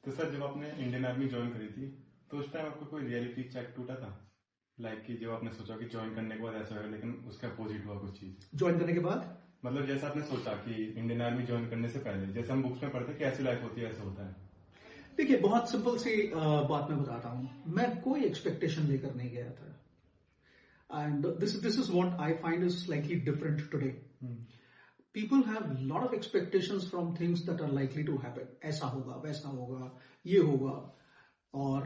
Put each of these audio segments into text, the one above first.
तो सर जब आपने इंडियन आर्मी ज्वाइन करी थी तो उस टाइम आपको कोई रियलिटी चेक टूटा था? लाइक कि जब आपने सोचा कि ज्वाइन करने के बाद ऐसा होगा लेकिन उसका अपोजिट हुआ कुछ चीज। ज्वाइन करने के बाद मतलब जैसा आपने सोचा कि इंडियन आर्मी ज्वाइन करने से पहले, जैसे हम बुक्स में पढ़ते हैं कि ऐसी लाइफ होती है, ऐसा होता है। देखिए, बहुत सिंपल सी बात मैं बताता हूँ। मैं कोई एक्सपेक्टेशन लेकर नहीं गया था, and this is what I find is slightly different today. People have a lot of expectations from things that are likely to happen. ऐसा होगा, वैसा होगा, ये होगा, और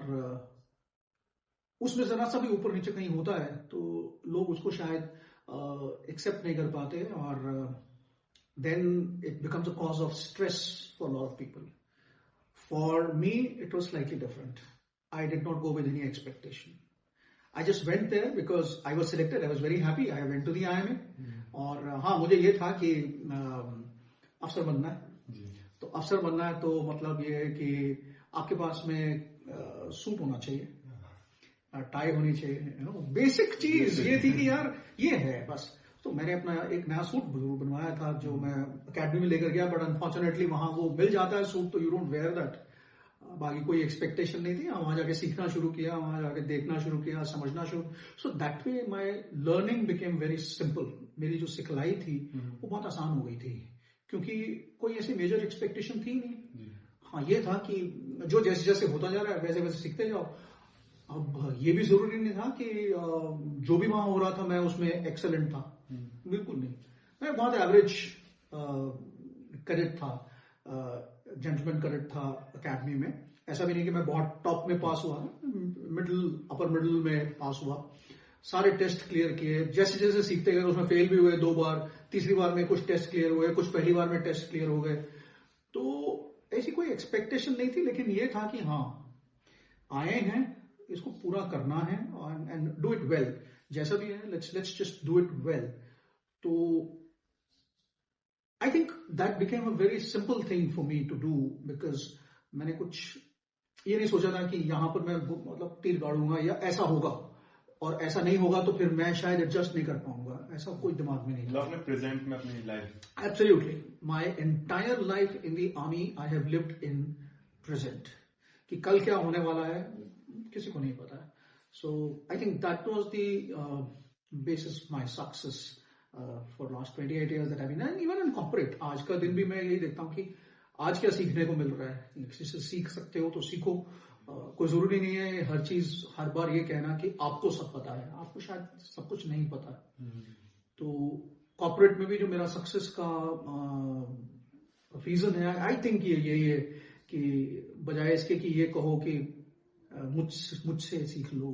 उसमें जरा सा भी ऊपर नीचे कहीं होता है तो लोग उसको शायद एक्सेप्ट नहीं कर पाते, और then it becomes a cause of stress for a lot of people. For me, it was slightly different. I did not go with any expectation. I just went there because I was selected. I was very happy. I went to the IMA. और हाँ, मुझे ये था कि अफसर बनना है। तो अफसर बनना है तो मतलब ये है कि आपके पास में सूट होना चाहिए, टाई होनी चाहिए, बेसिक चीज ये थी कि यार ये है बस। तो मैंने अपना एक नया सूट बनवाया था जो मैं अकेडमी में लेकर गया, बट अनफॉर्चुनेटली वहां वो मिल जाता है सूट तो यू डोंट वेयर दैट। बाकी कोई एक्सपेक्टेशन नहीं थी। वहां जाके सीखना शुरू किया, वहां जाके देखना शुरू किया, समझना शुरू। So that way my learning became very simple. मेरी जो सिखलाई थी वो बहुत आसान हो गई थी क्योंकि कोई ऐसी मेजर एक्सपेक्टेशन थी नहीं। हाँ, ये था कि जो जैसे जैसे होता जा रहा है वैसे वैसे सीखते जाओ। अब ये भी जरूरी नहीं था कि जो भी वहां हो रहा था मैं उसमें एक्सेलेंट था, बिल्कुल नहीं। मैं बहुत एवरेज कैडेट था, जेंटलमैन कैडेट था अकेडमी में। ऐसा भी नहीं कि मैं बहुत टॉप में पास हुआ, मिडिल अपर मिडिल में पास हुआ। सारे टेस्ट क्लियर किए, जैसे जैसे सीखते गए उसमें फेल भी हुए 2 बार, तीसरी बार में कुछ टेस्ट क्लियर हुए, कुछ पहली बार में टेस्ट क्लियर हो गए। तो ऐसी कोई एक्सपेक्टेशन नहीं थी, लेकिन ये था कि हाँ आए हैं, इसको पूरा करना है एंड डू इट वेल। जैसा भी है let's just do it well. तो I think that became a very simple thing for me to do, because मैंने कुछ ये नहीं सोचा था कि यहां पर मैं मतलब तीर गाड़ूंगा या ऐसा होगा, और ऐसा नहीं होगा तो फिर मैं शायद एडजस्ट नहीं कर पाऊंगा। ऐसा कोई दिमाग में नहीं था। आपने प्रेजेंट में अपनी life absolutely my entire life in the army I have lived in present. कि कल क्या होने वाला है किसी को नहीं पता है। So I think that was the basis my success for last 28 years that I been, and even in corporate. आज का दिन भी मैं यही देखता हूँ कि आज क्या सीखने को मिल रहा है। किसी से सीख सकते हो तो सीखो। कोई जरूरी नहीं है हर चीज हर बार ये कहना कि आपको सब पता है, आपको शायद सब कुछ नहीं पता। तो कॉर्पोरेट में भी जो मेरा सक्सेस का रीजन है, आई थिंक ये यही है कि बजाय इसके कि ये कहो कि मुझसे सीख लो,